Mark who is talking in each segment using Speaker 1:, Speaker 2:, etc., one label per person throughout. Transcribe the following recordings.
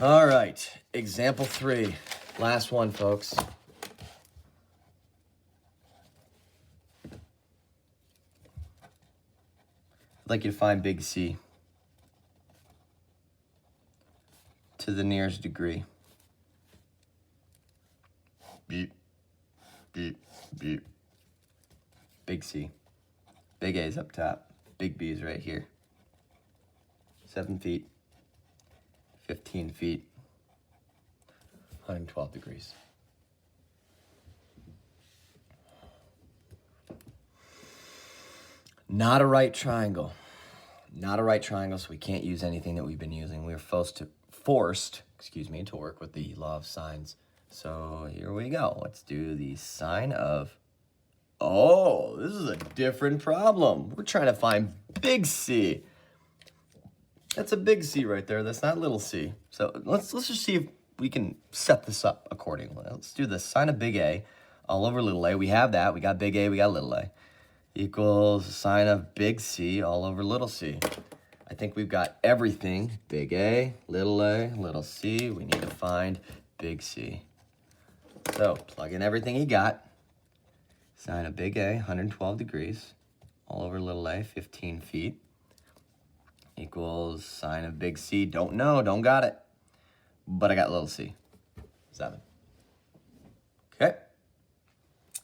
Speaker 1: All right, example 3. Last one, folks. I'd like you to find big C to the nearest degree. Beep, beep, beep. Big C. Big A is up top. Big B is right here. 7 feet, 15 feet, 112 degrees. Not a right triangle. Not a right triangle, so we can't use anything that we've been using. We were forced to work with the law of sines. So here we go. Let's do the sine of, oh, this is a different problem. We're trying to find big C. That's a big C right there. That's not little c. So let's just see if we can set this up accordingly. Let's do the sine of big A all over little a. We have that. We got big A, we got little a. Equals sine of big C all over little c. I think we've got everything. Big A, little c. We need to find big C. So plug in everything you got. Sine of big A, 112 degrees, all over little a, 15 feet. Equals sine of big C. Don't know, don't got it. But I got little c, 7. Okay.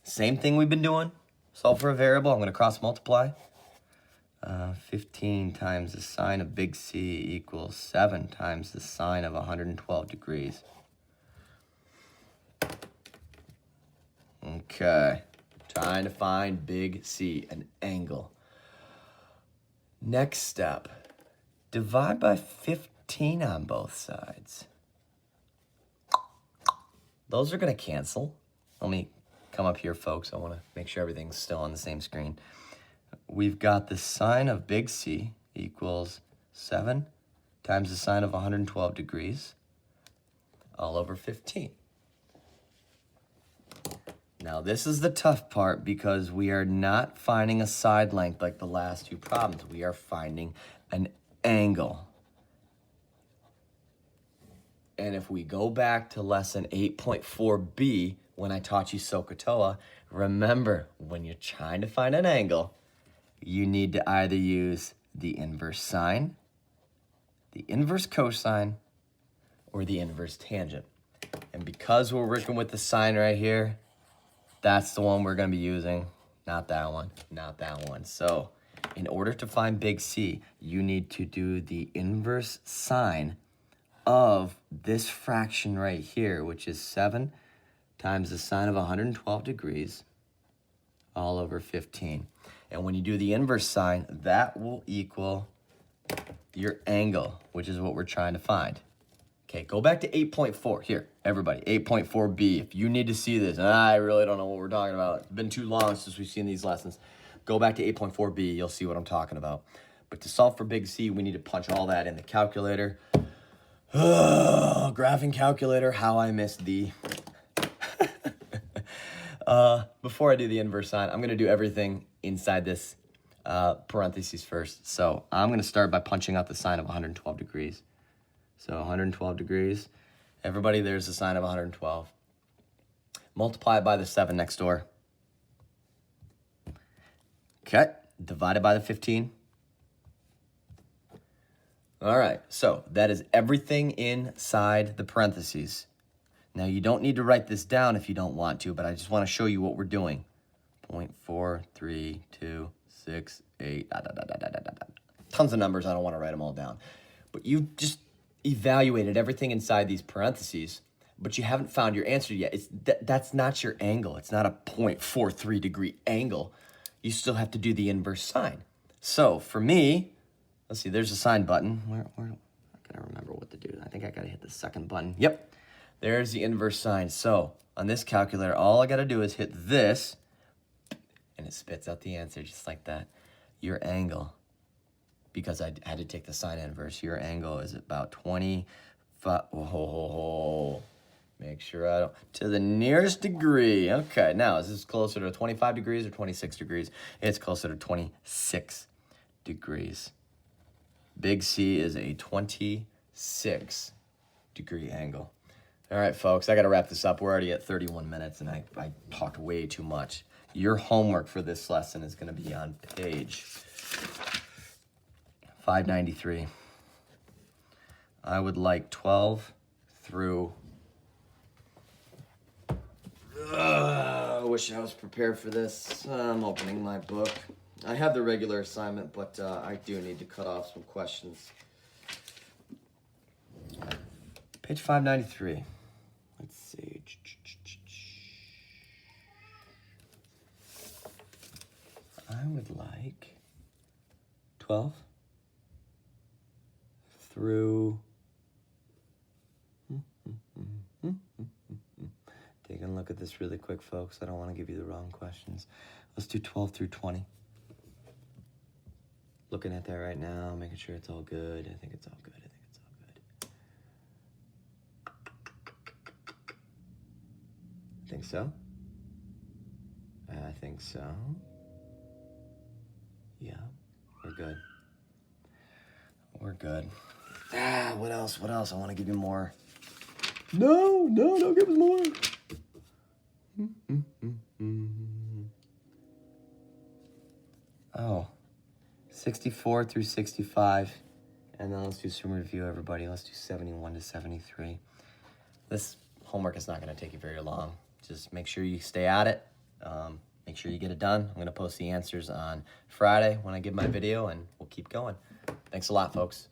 Speaker 1: Same thing we've been doing. Solve for a variable. I'm going to cross multiply. 15 times the sine of big C equals 7 times the sine of 112 degrees. Okay. Trying to find big C, an angle. Next step. Divide by 15 on both sides. Those are going to cancel. Let me come up here, folks. I want to make sure everything's still on the same screen. We've got the sine of big C equals 7 times the sine of 112 degrees all over 15. Now, this is the tough part because we are not finding a side length like the last two problems. We are finding an angle. And if we go back to lesson 8.4b, when I taught you SOHCAHTOA, remember, when you're trying to find an angle, you need to either use the inverse sine, the inverse cosine, or the inverse tangent. And because we're working with the sine right here, that's the one we're going to be using, not that one, not that one. So in order to find big C, you need to do the inverse sine of this fraction right here, which is 7 times the sine of 112 degrees all over 15. And when you do the inverse sine, that will equal your angle, which is what we're trying to find. Okay, go back to 8.4. Here, everybody, 8.4b. If you need to see this, and I really don't know what we're talking about. It's been too long since we've seen these lessons. Go back to 8.4b. You'll see what I'm talking about. But to solve for big C, we need to punch all that in the calculator. Graphing calculator, how I missed the... Before I do the inverse sine, I'm going to do everything inside this parentheses first. So I'm going to start by punching out the sine of 112 degrees. So 112 degrees. Everybody, there's the sine of 112. Multiply it by the 7 next door. Okay, divided by the 15. All right, so that is everything inside the parentheses. Now, you don't need to write this down if you don't want to, but I just want to show you what we're doing. 0.43268. Tons of numbers. I don't want to write them all down. But you've just evaluated everything inside these parentheses, but you haven't found your answer yet. That's not your angle. It's not a 0.43 degree angle. You still have to do the inverse sine. So for me, let's see, there's a sine button. Where I gotta remember what to do. I think I gotta hit the second button. Yep. There's the inverse sine. So on this calculator, all I got to do is hit this, and it spits out the answer just like that. Your angle, because I had to take the sine inverse, your angle is about 25. Oh, make sure I don't. To the nearest degree. Okay, now is this closer to 25 degrees or 26 degrees? It's closer to 26 degrees. Big C is a 26 degree angle. All right, folks, I got to wrap this up. We're already at 31 minutes, and I talked way too much. Your homework for this lesson is going to be on page 593. I would like 12 through... I wish I was prepared for this. I'm opening my book. I have the regular assignment, but I do need to cut off some questions. Page 593. Let's see. I would like 12 through... Taking a look at this really quick, folks. I don't want to give you the wrong questions. Let's do 12 through 20. Looking at that right now, making sure it's all good. I think it's all good. I think so. I think so. Yeah, we're good. We're good. What else? I want to give you more. No, don't give us more. Oh, 64 through 65. And then let's do some review, everybody. Let's do 71 to 73. This homework is not going to take you very long. Just make sure you stay at it. Make sure you get it done. I'm going to post the answers on Friday when I give my video, and we'll keep going. Thanks a lot, folks.